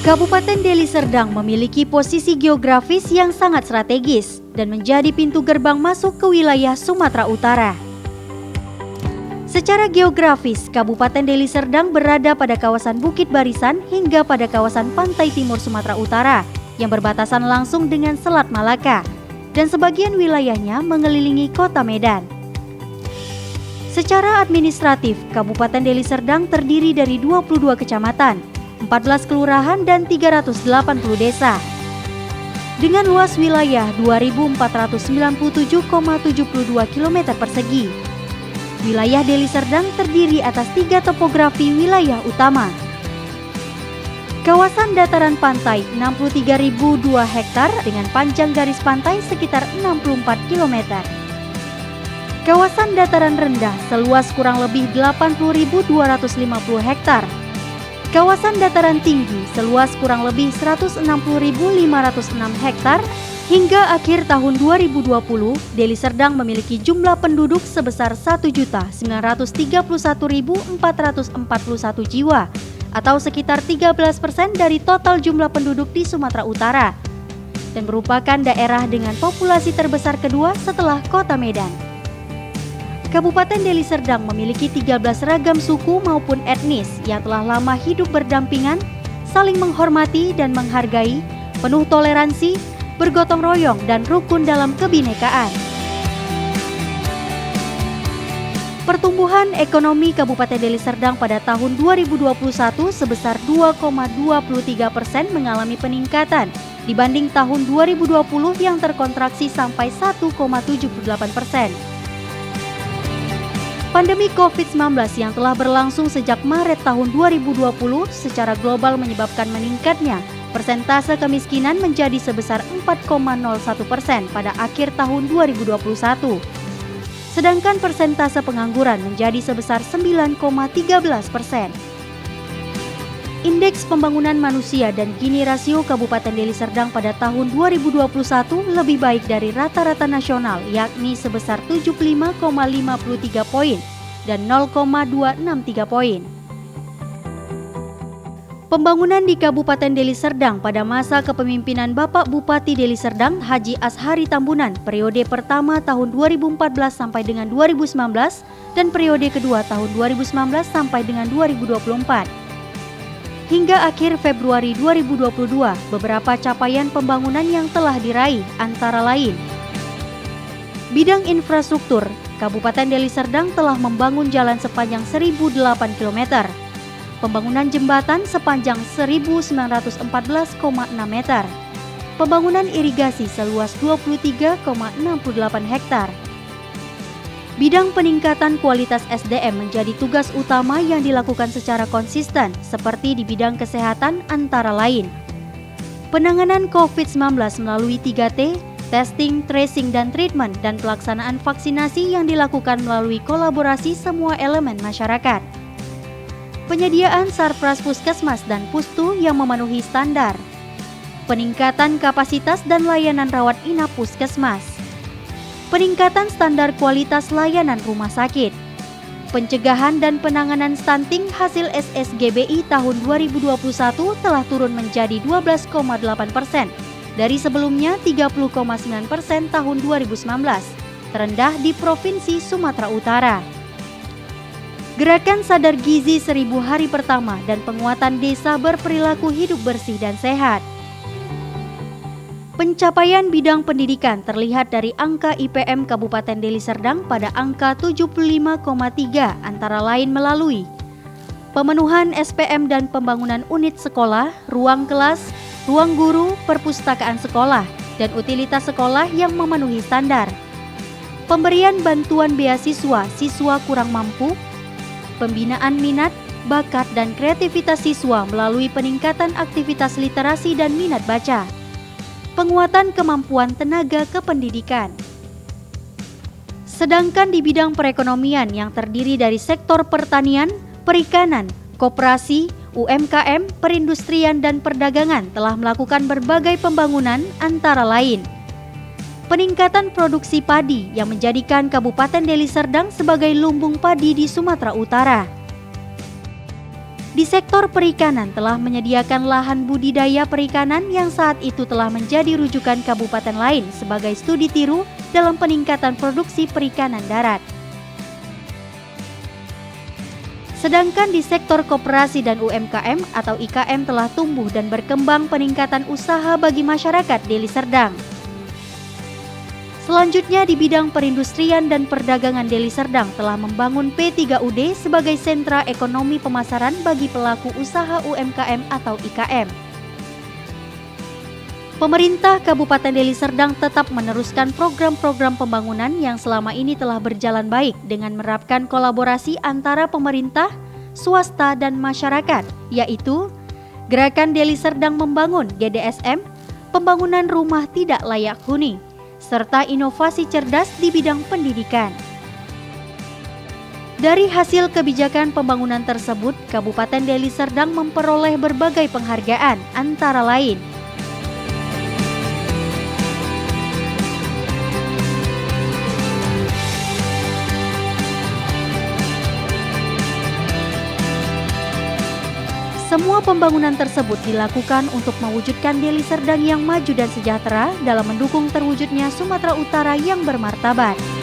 Kabupaten Deli Serdang memiliki posisi geografis yang sangat strategis dan menjadi pintu gerbang masuk ke wilayah Sumatera Utara. Secara geografis, Kabupaten Deli Serdang berada pada kawasan Bukit Barisan hingga pada kawasan pantai timur Sumatera Utara yang berbatasan langsung dengan Selat Malaka dan sebagian wilayahnya mengelilingi kota Medan. Secara administratif, Kabupaten Deli Serdang terdiri dari 22 kecamatan, 14 kelurahan dan 380 desa. Dengan luas wilayah 2.497,72 km persegi. Wilayah Deli Serdang terdiri atas 3 topografi wilayah utama. Kawasan dataran pantai 63.002 hektar dengan panjang garis pantai sekitar 64 km. Kawasan dataran rendah seluas kurang lebih 80.250 hektar. Kawasan dataran tinggi seluas kurang lebih 160.506 hektar. Hingga akhir tahun 2020, Deli Serdang memiliki jumlah penduduk sebesar 1.931.441 jiwa atau sekitar 13% dari total jumlah penduduk di Sumatera Utara dan merupakan daerah dengan populasi terbesar kedua setelah Kota Medan. Kabupaten Deli Serdang memiliki 13 ragam suku maupun etnis yang telah lama hidup berdampingan, saling menghormati dan menghargai, penuh toleransi, bergotong royong dan rukun dalam kebinekaan. Pertumbuhan ekonomi Kabupaten Deli Serdang pada tahun 2021 sebesar 2,23% mengalami peningkatan dibanding tahun 2020 yang terkontraksi sampai 1,78%. Pandemi COVID-19 yang telah berlangsung sejak Maret tahun 2020 secara global menyebabkan meningkatnya persentase kemiskinan menjadi sebesar 4,01% pada akhir tahun 2021. Sedangkan persentase pengangguran menjadi sebesar 9,13%. Indeks pembangunan manusia dan Gini rasio Kabupaten Deli Serdang pada tahun 2021 lebih baik dari rata-rata nasional yakni sebesar 75,53 poin dan 0,263 poin. Pembangunan di Kabupaten Deli Serdang pada masa kepemimpinan Bapak Bupati Deli Serdang Haji Ashari Tambunan periode pertama tahun 2014 sampai dengan 2019 dan periode kedua tahun 2019 sampai dengan 2024. Hingga akhir Februari 2022, beberapa capaian pembangunan yang telah diraih antara lain. Bidang infrastruktur, Kabupaten Deli Serdang telah membangun jalan sepanjang 1.008 km. Pembangunan jembatan sepanjang 1.914,6 meter. Pembangunan irigasi seluas 23,68 hektar. Bidang peningkatan kualitas SDM menjadi tugas utama yang dilakukan secara konsisten, seperti di bidang kesehatan antara lain. Penanganan COVID-19 melalui 3T, testing, tracing, dan treatment, dan pelaksanaan vaksinasi yang dilakukan melalui kolaborasi semua elemen masyarakat. Penyediaan sarpras puskesmas dan pustu yang memenuhi standar. Peningkatan kapasitas dan layanan rawat inap puskesmas. Peningkatan standar kualitas layanan rumah sakit. Pencegahan dan penanganan stunting hasil SSGBI tahun 2021 telah turun menjadi 12,8% dari sebelumnya 30,9% tahun 2019, terendah di Provinsi Sumatera Utara. Gerakan Sadar Gizi 1000 hari pertama dan penguatan desa berperilaku hidup bersih dan sehat. Pencapaian bidang pendidikan terlihat dari angka IPM Kabupaten Deli Serdang pada angka 75,3 antara lain melalui pemenuhan SPM dan pembangunan unit sekolah, ruang kelas, ruang guru, perpustakaan sekolah, dan utilitas sekolah yang memenuhi standar. Pemberian bantuan beasiswa siswa kurang mampu, pembinaan minat, bakat, dan kreativitas siswa melalui peningkatan aktivitas literasi dan minat baca. Penguatan kemampuan tenaga kependidikan. Sedangkan di bidang perekonomian yang terdiri dari sektor pertanian, perikanan, koperasi, UMKM, perindustrian, dan perdagangan telah melakukan berbagai pembangunan antara lain peningkatan produksi padi yang menjadikan Kabupaten Deli Serdang sebagai lumbung padi di Sumatera Utara. Di sektor perikanan telah menyediakan lahan budidaya perikanan yang saat itu telah menjadi rujukan kabupaten lain sebagai studi tiru dalam peningkatan produksi perikanan darat. Sedangkan di sektor koperasi dan UMKM atau IKM telah tumbuh dan berkembang peningkatan usaha bagi masyarakat Deli Serdang. Selanjutnya di bidang perindustrian dan perdagangan Deli Serdang telah membangun P3UD sebagai sentra ekonomi pemasaran bagi pelaku usaha UMKM atau IKM. Pemerintah Kabupaten Deli Serdang tetap meneruskan program-program pembangunan yang selama ini telah berjalan baik dengan menerapkan kolaborasi antara pemerintah, swasta, dan masyarakat, yaitu Gerakan Deli Serdang Membangun GDSM, pembangunan rumah tidak layak huni, serta inovasi cerdas di bidang pendidikan. Dari hasil kebijakan pembangunan tersebut, Kabupaten Deli Serdang memperoleh berbagai penghargaan, antara lain semua pembangunan tersebut dilakukan untuk mewujudkan Deli Serdang yang maju dan sejahtera dalam mendukung terwujudnya Sumatera Utara yang bermartabat.